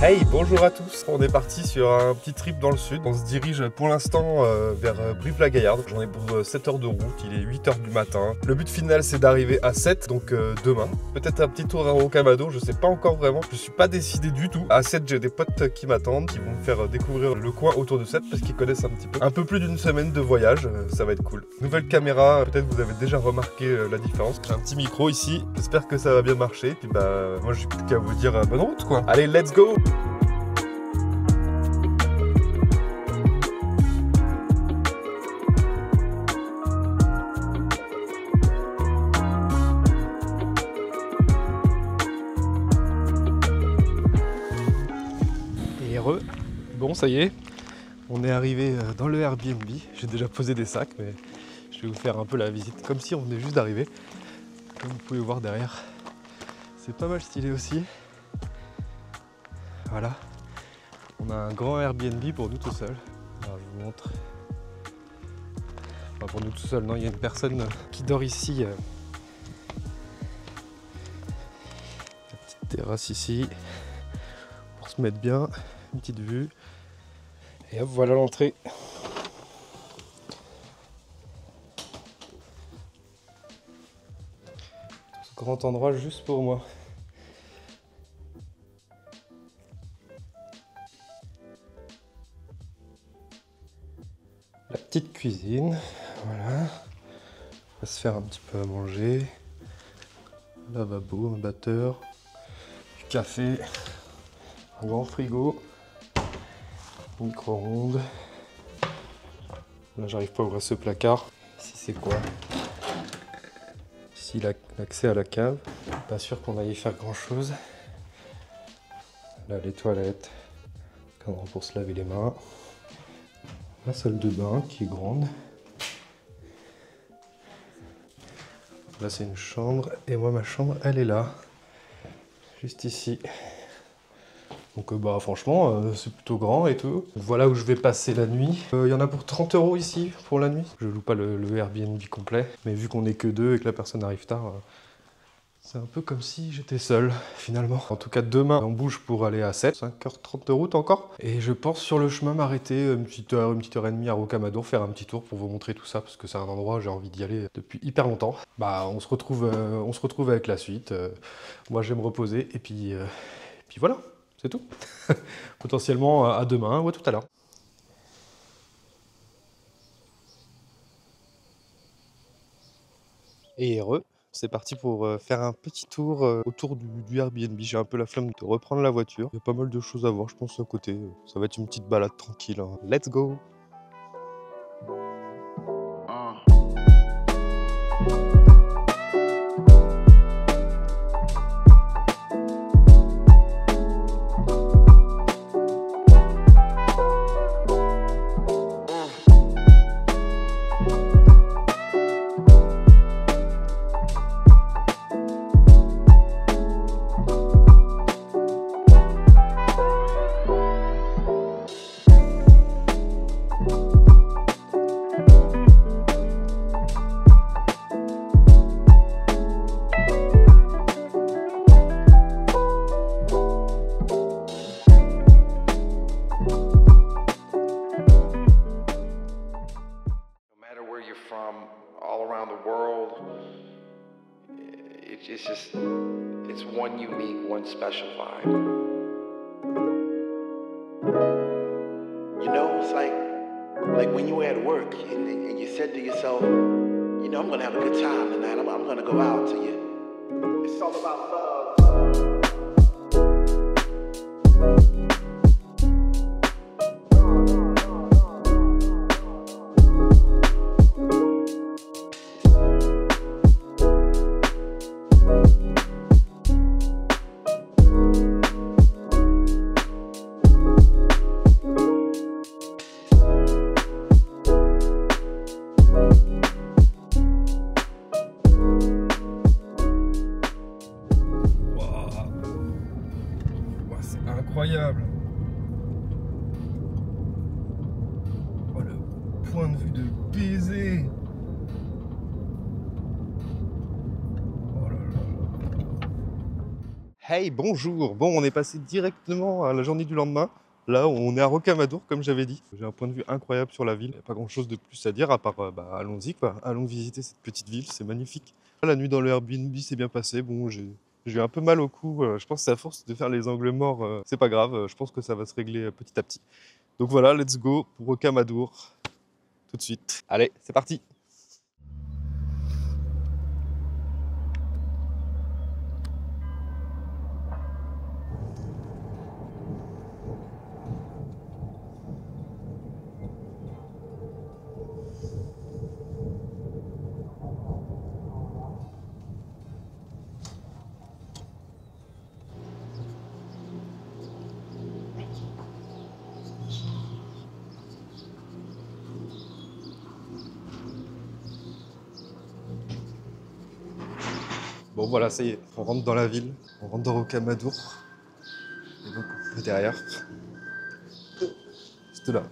Hey, bonjour à tous. On est parti sur un petit trip dans le sud. On se dirige pour l'instant vers Brive-la-Gaillarde. J'en ai pour 7 heures de route, il est 8 heures du matin. Le but final c'est d'arriver à 7, donc demain. Peut-être un petit tour à Rocamadour, je sais pas encore vraiment. Je suis pas décidé du tout. À 7, j'ai des potes qui m'attendent, qui vont me faire découvrir le coin autour de 7 parce qu'ils connaissent un petit peu. Un peu plus d'une semaine de voyage, ça va être cool. Nouvelle caméra, peut-être que vous avez déjà remarqué la différence. J'ai un petit micro ici, j'espère que ça va bien marcher. Puis bah, moi j'ai plus qu'à vous dire bonne route quoi. Allez, let's go! Bon, ça y est, on est arrivé dans le Airbnb. J'ai déjà posé des sacs, mais je vais vous faire un peu la visite, comme si on venait juste d'arriver. Comme vous pouvez voir derrière, c'est pas mal stylé aussi. Voilà, on a un grand Airbnb pour nous tout seuls. Alors, je vous montre. Enfin, pour nous tout seuls, non, il y a une personne qui dort ici. La petite terrasse ici, pour se mettre bien, une petite vue. Et hop, voilà l'entrée. Ce grand endroit juste pour moi. La petite cuisine, voilà. On va se faire un petit peu à manger. Lavabo, un batteur, du café, un grand frigo. Micro-ondes. Là j'arrive pas à ouvrir ce placard. Ici c'est quoi? Ici l'accès à la cave. Pas sûr qu'on aille y faire grand chose. Là les toilettes. Un endroit pour se laver les mains. La salle de bain qui est grande. Là c'est une chambre. Et moi ma chambre elle est là. Juste ici. Donc bah franchement c'est plutôt grand et tout. Voilà où je vais passer la nuit. Il y en a pour 30 € ici pour la nuit. Je loue pas le Airbnb complet. Mais vu qu'on est que deux et que la personne arrive tard, c'est un peu comme si j'étais seul finalement. En tout cas demain on bouge pour aller à 7, 5h30 de route encore. Et je pense sur le chemin m'arrêter une petite heure et demie à Rocamadour, faire un petit tour pour vous montrer tout ça. Parce que c'est un endroit où j'ai envie d'y aller depuis hyper longtemps. Bah on se retrouve avec la suite. Moi je vais me reposer et puis voilà. C'est tout. Potentiellement à demain ou à tout à l'heure. Et heureux, c'est parti pour faire un petit tour autour du Airbnb. J'ai un peu la flemme de reprendre la voiture. Il y a pas mal de choses à voir, je pense, à côté. Ça va être une petite balade tranquille. Hein. Let's go! It's one unique, one special vibe. You know, it's like when you were at work and you said to yourself, you know, I'm gonna have a good time tonight. I'm gonna go out to you. It's all about love. Incroyable. Oh, le point de vue de baiser. Oh là là. Hey, bonjour. Bon, on est passé directement à la journée du lendemain. Là, on est à Rocamadour, comme j'avais dit. J'ai un point de vue incroyable sur la ville. Il n'y a pas grand-chose de plus à dire, à part, allons-y, quoi. Allons visiter cette petite ville, c'est magnifique. La nuit dans le Airbnb s'est bien passée. Bon, j'ai eu un peu mal au cou. Je pense que c'est à force de faire les angles morts. C'est pas grave. Je pense que ça va se régler petit à petit. Donc voilà, let's go pour Rocamadour. Tout de suite. Allez, c'est parti. Bon voilà, ça y est, on rentre dans la ville, on rentre dans Rocamadour. Et donc on est derrière. Juste là.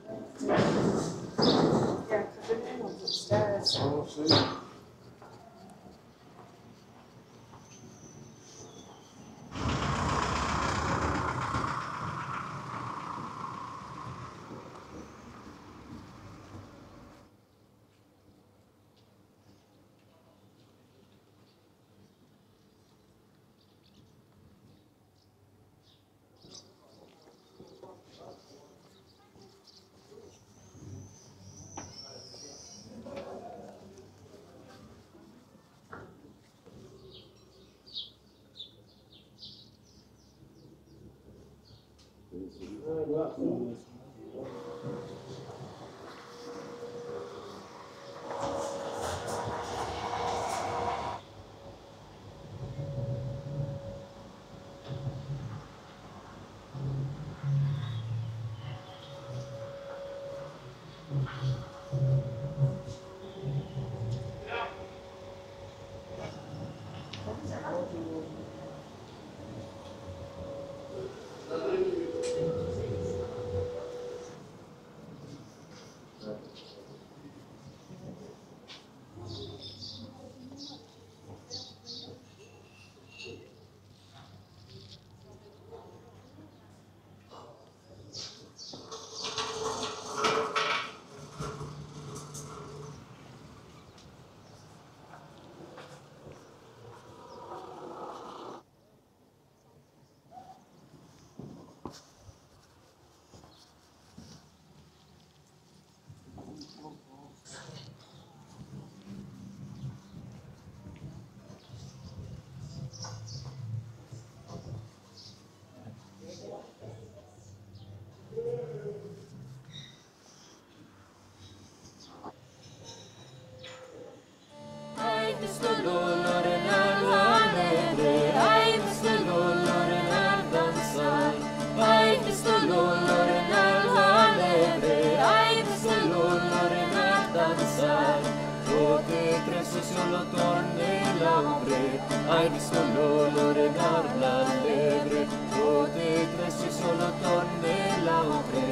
Hai visto l'olore dall'allegre, o te treci solo torne l'autre,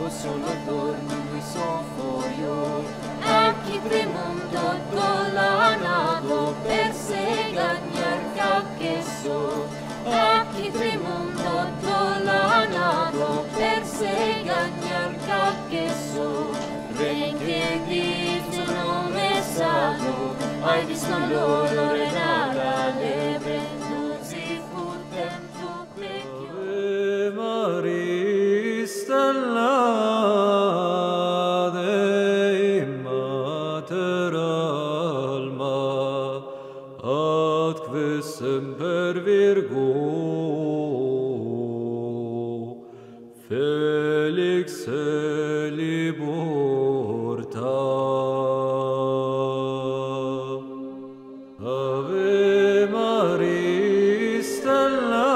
o solo torni mi son foglio. Aqui tremundo dolanado, per se gagnar cacchesso. Aqui tremundo dolanado, per se gagnar cacchesso. Ren che dice non me sado, hai visto l'olore dall'allegre, non si fotten tu pecchio. Ave Maria, stella Dei Mater alma, ad que semper virgo, Felix liborta. Ave Maria, stella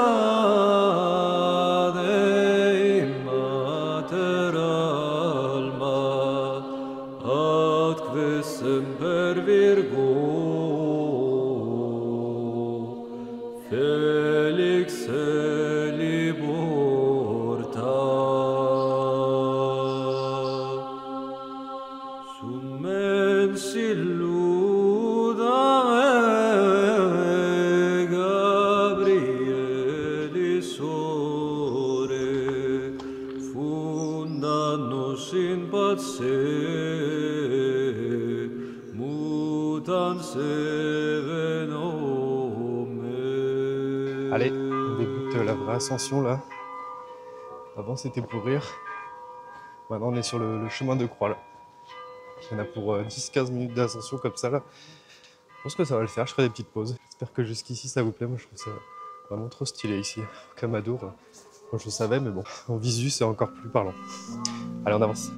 Dei Mater alma, ad que semper virgo, Felix liborta. Sum sore fundannos in pace mutant sevenome. Allez, on débute la vraie ascension là. Avant c'était pour rire. Maintenant on est sur le chemin de croix là. Il y en a pour 10-15 minutes d'ascension comme ça là. Je pense que ça va le faire, je ferai des petites pauses. J'espère que jusqu'ici ça vous plaît, moi je trouve ça vraiment trop stylé ici. Rocamadour, moi je le savais mais bon, en visu c'est encore plus parlant. Allez on avance.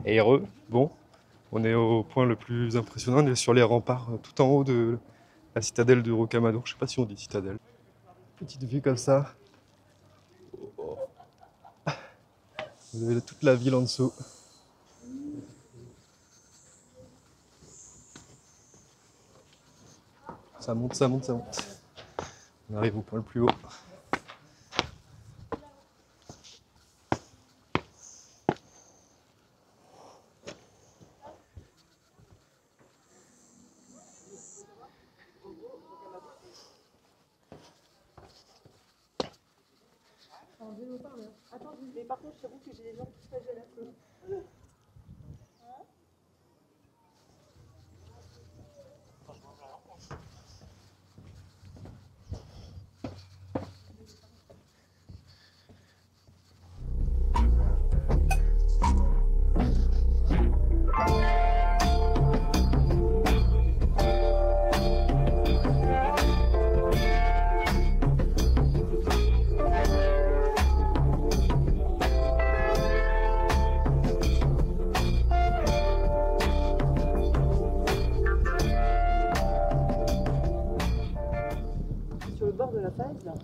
Et heureux, bon, on est au point le plus impressionnant, on est sur les remparts tout en haut de la citadelle de Rocamadour. Je sais pas si on dit citadelle. Petite vue comme ça. Vous avez toute la ville en dessous. Ça monte, ça monte, ça monte. On arrive au point le plus haut. Attends, mais par contre, je t'avoue que j'ai des gens qui se gênent un peu.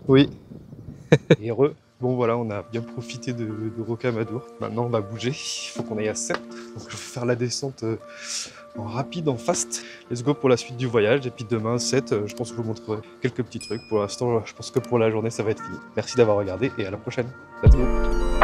Oui. Et heureux. Bon voilà, on a bien profité de Rocamadour. Maintenant on va bouger, il faut qu'on aille à 7. Donc je vais faire la descente en rapide, en fast. Let's go pour la suite du voyage. Et puis demain 7, je pense que je vous montrerai quelques petits trucs. Pour l'instant, je pense que pour la journée ça va être fini. Merci d'avoir regardé et à la prochaine. Let's go.